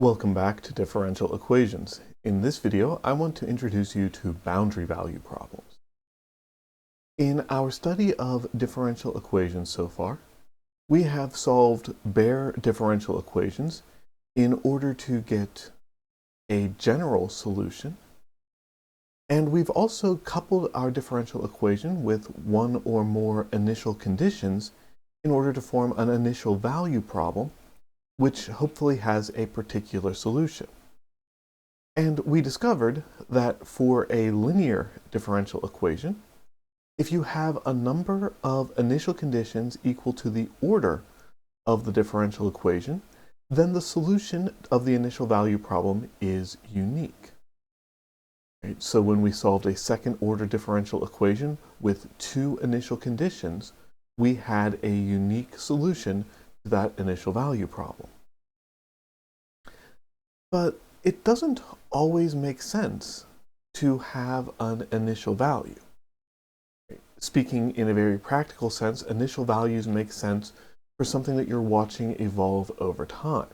Welcome back to Differential Equations. In this video, I want to introduce you to boundary value problems. In our study of differential equations so far, we have solved bare differential equations in order to get a general solution, and we've also coupled our differential equation with one or more initial conditions in order to form an initial value problem which hopefully has a particular solution. And we discovered that for a linear differential equation, if you have a number of initial conditions equal to the order of the differential equation, then the solution of the initial value problem is unique. Right? So when we solved a second order differential equation with two initial conditions, we had a unique solution to that initial value problem. But it doesn't always make sense to have an initial value. Speaking in a very practical sense, initial values make sense for something that you're watching evolve over time.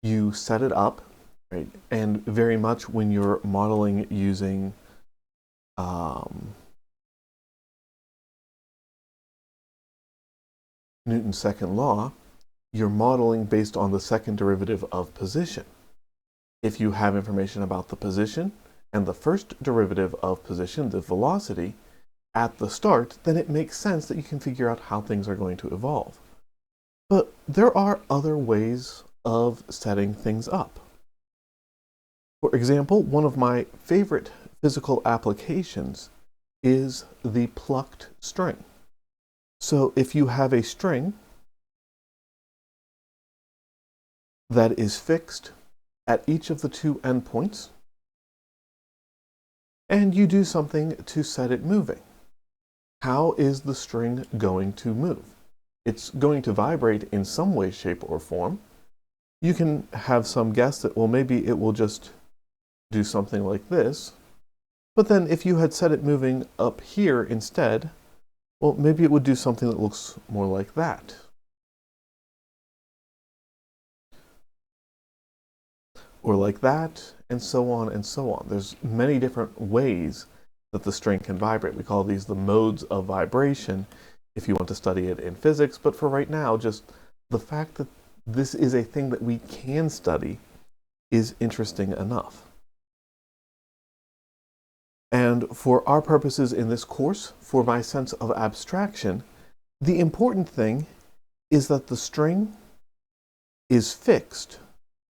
You set it up, right? And very much when you're modeling using Newton's second law, you're modeling based on the second derivative of position. If you have information about the position and the first derivative of position, the velocity, at the start, then it makes sense that you can figure out how things are going to evolve. But there are other ways of setting things up. For example, one of my favorite physical applications is the plucked string. So if you have a string that is fixed at each of the two endpoints, and you do something to set it moving, how is the string going to move? It's going to vibrate in some way, shape, or form. You can have some guess that, well, maybe it will just do something like this. But then if you had set it moving up here instead, well, maybe it would do something that looks more like that. Or like that, and so on and so on. There's many different ways that the string can vibrate. We call these the modes of vibration if you want to study it in physics, but for right now, just the fact that this is a thing that we can study is interesting enough. And for our purposes in this course, for my sense of abstraction, the important thing is that the string is fixed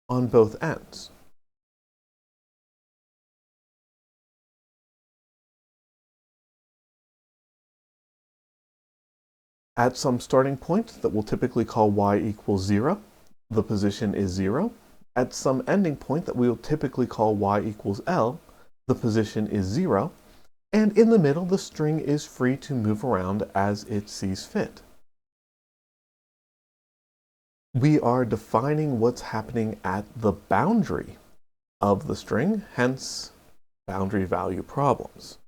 on both ends. At some starting point that we'll typically call y equals 0, the position is 0. At some ending point that we'll typically call y equals L, the position is 0. And in the middle, the string is free to move around as it sees fit. We are defining what's happening at the boundary of the string, hence boundary value problems.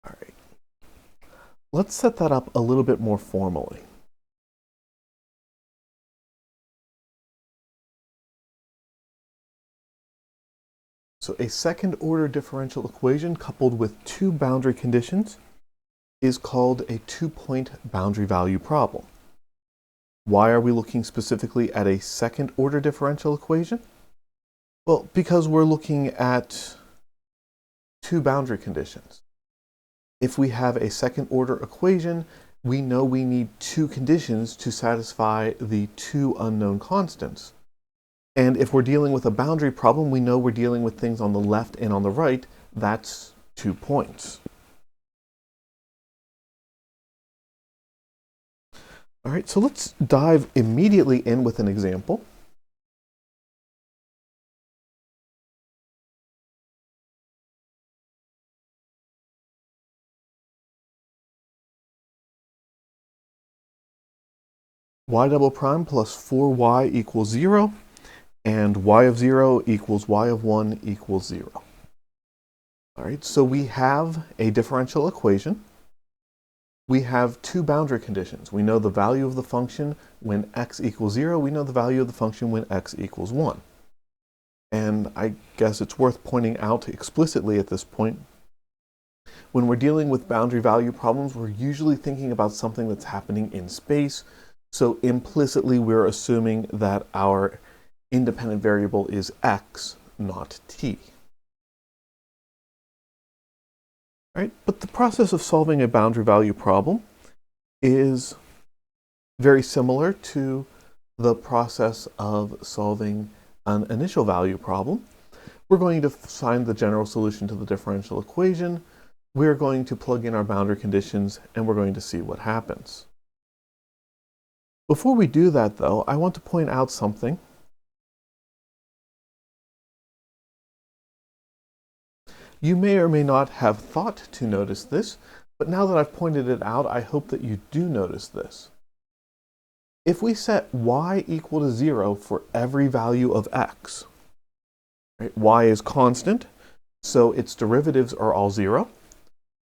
All right. Let's set that up a little bit more formally. So a second order differential equation coupled with two boundary conditions is called a two-point boundary value problem. Why are we looking specifically at a second order differential equation? Well, because we're looking at two boundary conditions. If we have a second order equation, we know we need two conditions to satisfy the two unknown constants. And if we're dealing with a boundary problem, we know we're dealing with things on the left and on the right. That's 2 points. All right, so let's dive immediately in with an example. Y double prime plus 4y equals 0, and y of 0 equals y of 1 equals 0. All right, so we have a differential equation we have two boundary conditions. We know the value of the function when x equals 0. We know the value of the function when x equals 1. And I guess it's worth pointing out explicitly at this point, when we're dealing with boundary value problems, we're usually thinking about something that's happening in space. So implicitly, we're assuming that our independent variable is x, not t. Right? But the process of solving a boundary value problem is very similar to the process of solving an initial value problem. We're going to find the general solution to the differential equation. We're going to plug in our boundary conditions, and we're going to see what happens. Before we do that, though, I want to point out something. You may or may not have thought to notice this, but now that I've pointed it out, I hope that you do notice this. If we set y equal to 0 for every value of x, right, y is constant, so its derivatives are all 0,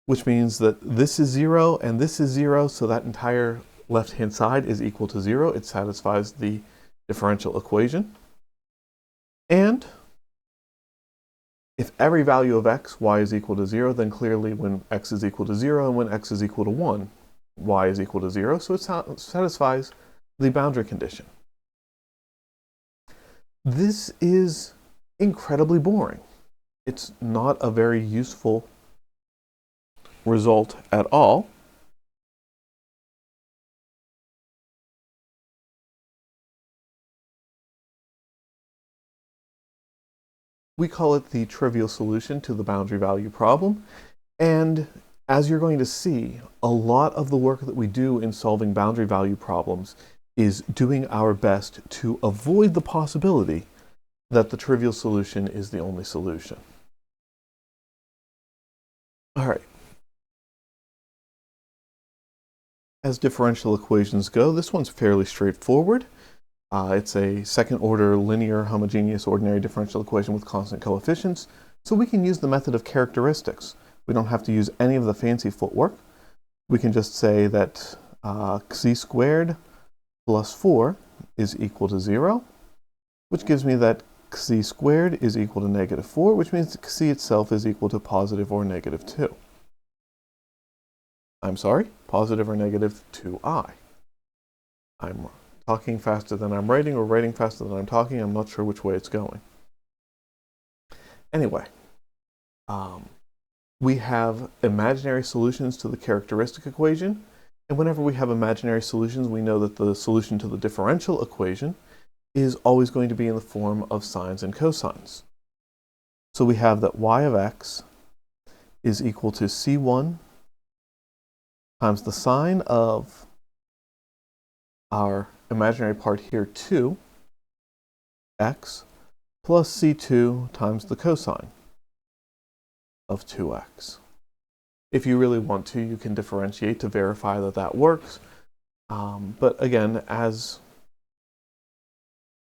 which means that this is 0 and this is 0, so that entire left-hand side is equal to 0. It satisfies the differential equation. And if every value of x, y is equal to 0, then clearly when x is equal to 0 and when x is equal to 1, y is equal to 0, so it satisfies the boundary condition. This is incredibly boring. It's not a very useful result at all. We call it the trivial solution to the boundary value problem. And as you're going to see, a lot of the work that we do in solving boundary value problems is doing our best to avoid the possibility that the trivial solution is the only solution. All right. As differential equations go, this one's fairly straightforward. It's a second-order linear homogeneous ordinary differential equation with constant coefficients, so we can use the method of characteristics. We don't have to use any of the fancy footwork. We can just say that c squared plus 4 is equal to 0, which gives me that c squared is equal to negative 4, which means that c itself is equal to positive or negative 2. I'm sorry, positive or negative 2i. I'm talking faster than I'm writing or writing faster than I'm talking. I'm not sure which way it's going. Anyway, we have imaginary solutions to the characteristic equation. And whenever we have imaginary solutions, we know that the solution to the differential equation is always going to be in the form of sines and cosines. So we have that y of x is equal to c1 times the sine of our imaginary part here, 2, x, plus c2 times the cosine of 2x. If you really want to, you can differentiate to verify that that works. But again, as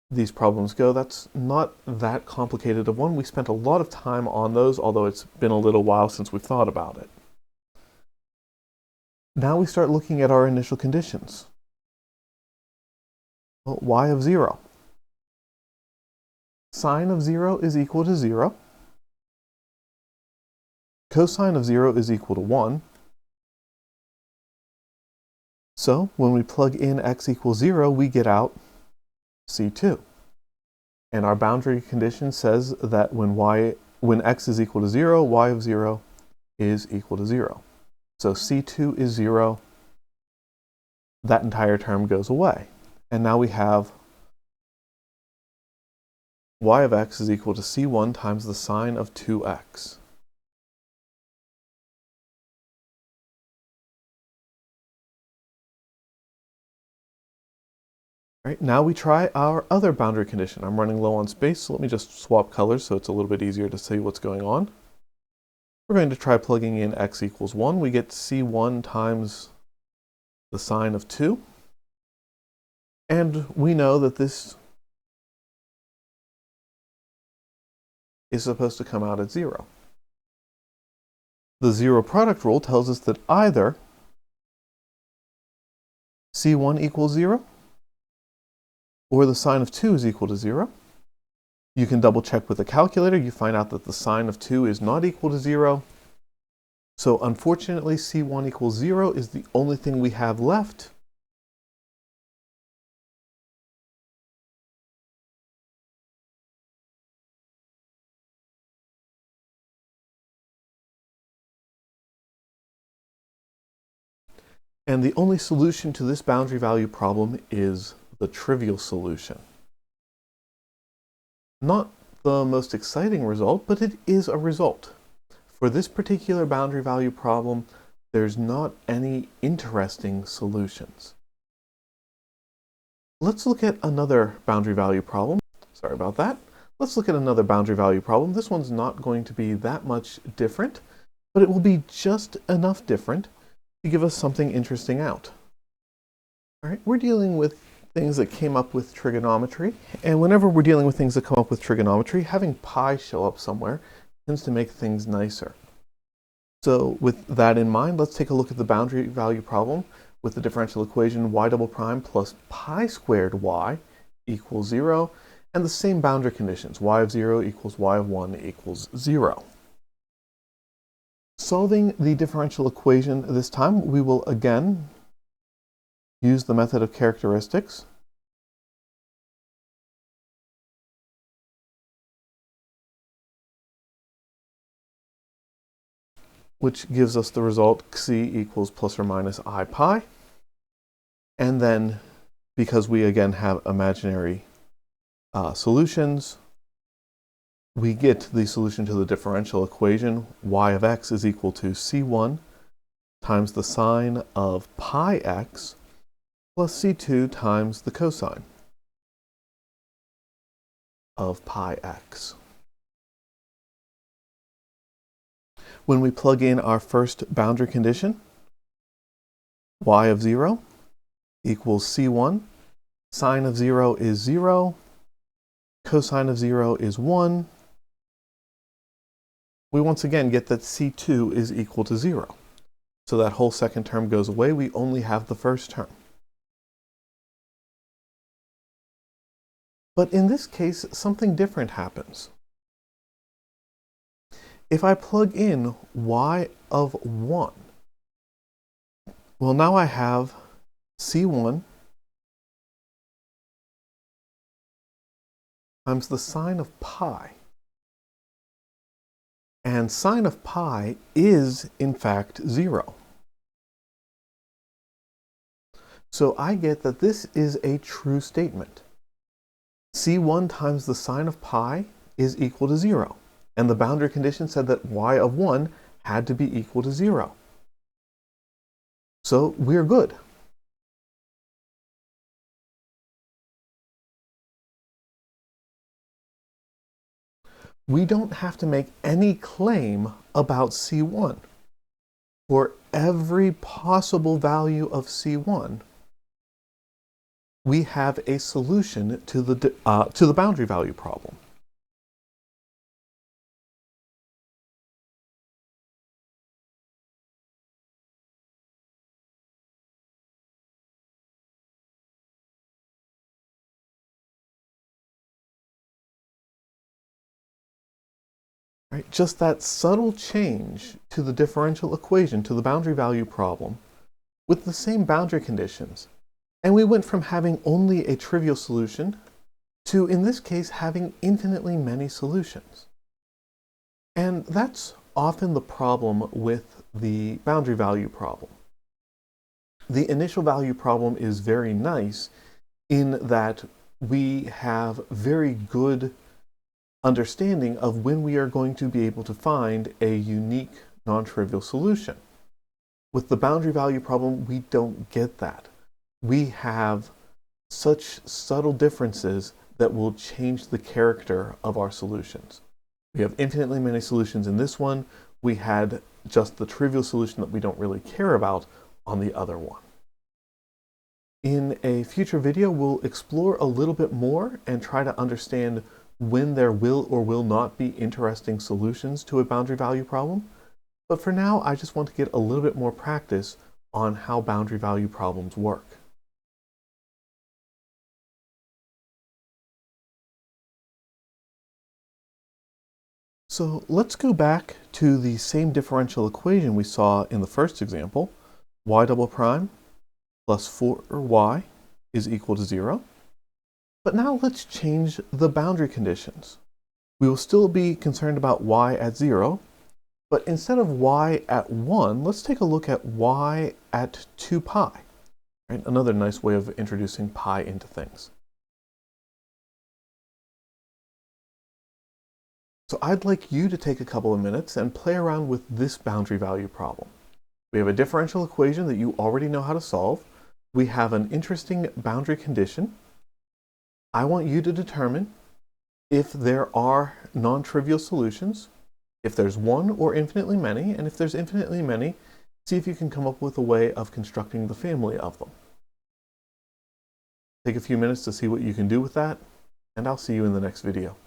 these problems go, that's not that complicated of one. We spent a lot of time on those, although it's been a little while since we've thought about it. Now we start looking at our initial conditions. Well, y of 0. Sine of 0 is equal to 0. Cosine of 0 is equal to 1. So when we plug in x equals 0, we get out c2. And our boundary condition says that when x is equal to 0, y of 0 is equal to 0. So c2 is 0. That entire term goes away. And now we have y of x is equal to c1 times the sine of 2x. Right, now we try our other boundary condition. I'm running low on space, so let me just swap colors so it's a little bit easier to see what's going on. We're going to try plugging in x equals 1. We get c1 times the sine of 2. And we know that this is supposed to come out at 0. The zero product rule tells us that either C1 equals 0, or the sine of 2 is equal to 0. You can double check with the calculator. You find out that the sine of 2 is not equal to 0. So unfortunately, C1 equals 0 is the only thing we have left. And the only solution to this boundary value problem is the trivial solution. Not the most exciting result, but it is a result. For this particular boundary value problem, there's not any interesting solutions. Let's look at another boundary value problem. Sorry about that. Let's look at another boundary value problem. This one's not going to be that much different, but it will be just enough different to give us something interesting out. All right, we're dealing with things that came up with trigonometry, and whenever we're dealing with things that come up with trigonometry, having pi show up somewhere tends to make things nicer. So with that in mind, let's take a look at the boundary value problem with the differential equation y double prime plus pi squared y equals 0, and the same boundary conditions, y of 0 equals y of 1 equals 0. Solving the differential equation this time, we will again use the method of characteristics. Which gives us the result c equals plus or minus I pi. And then, because we again have imaginary solutions, we get the solution to the differential equation. Y of x is equal to c1 times the sine of pi x plus c2 times the cosine of pi x. When we plug in our first boundary condition, y of 0 equals c1, sine of 0 is 0, cosine of 0 is 1, we once again get that c2 is equal to 0. So that whole second term goes away, we only have the first term. But in this case, something different happens. If I plug in y of 1, well, now I have c1 times the sine of pi. And sine of pi is, in fact, 0. So I get that this is a true statement. c1 times the sine of pi is equal to 0. And the boundary condition said that y of 1 had to be equal to 0. So we're good. We don't have to make any claim about c1. For every possible value of c1, we have a solution to the boundary value problem. Right? Just that subtle change to the differential equation, to the boundary value problem, with the same boundary conditions. And we went from having only a trivial solution to, in this case, having infinitely many solutions. And that's often the problem with the boundary value problem. The initial value problem is very nice in that we have very good understanding of when we are going to be able to find a unique non-trivial solution. With the boundary value problem, we don't get that. We have such subtle differences that will change the character of our solutions. We have infinitely many solutions in this one. We had just the trivial solution that we don't really care about on the other one. In a future video, we'll explore a little bit more and try to understand when there will or will not be interesting solutions to a boundary value problem. But for now, I just want to get a little bit more practice on how boundary value problems work. So let's go back to the same differential equation we saw in the first example. Y double prime plus 4y is equal to 0. But now let's change the boundary conditions. We will still be concerned about y at 0, but instead of y at 1, let's take a look at y at 2 pi. Right? Another nice way of introducing pi into things. So I'd like you to take a couple of minutes and play around with this boundary value problem. We have a differential equation that you already know how to solve. We have an interesting boundary condition. I want you to determine if there are non-trivial solutions, if there's one or infinitely many, and if there's infinitely many, see if you can come up with a way of constructing the family of them. Take a few minutes to see what you can do with that, and I'll see you in the next video.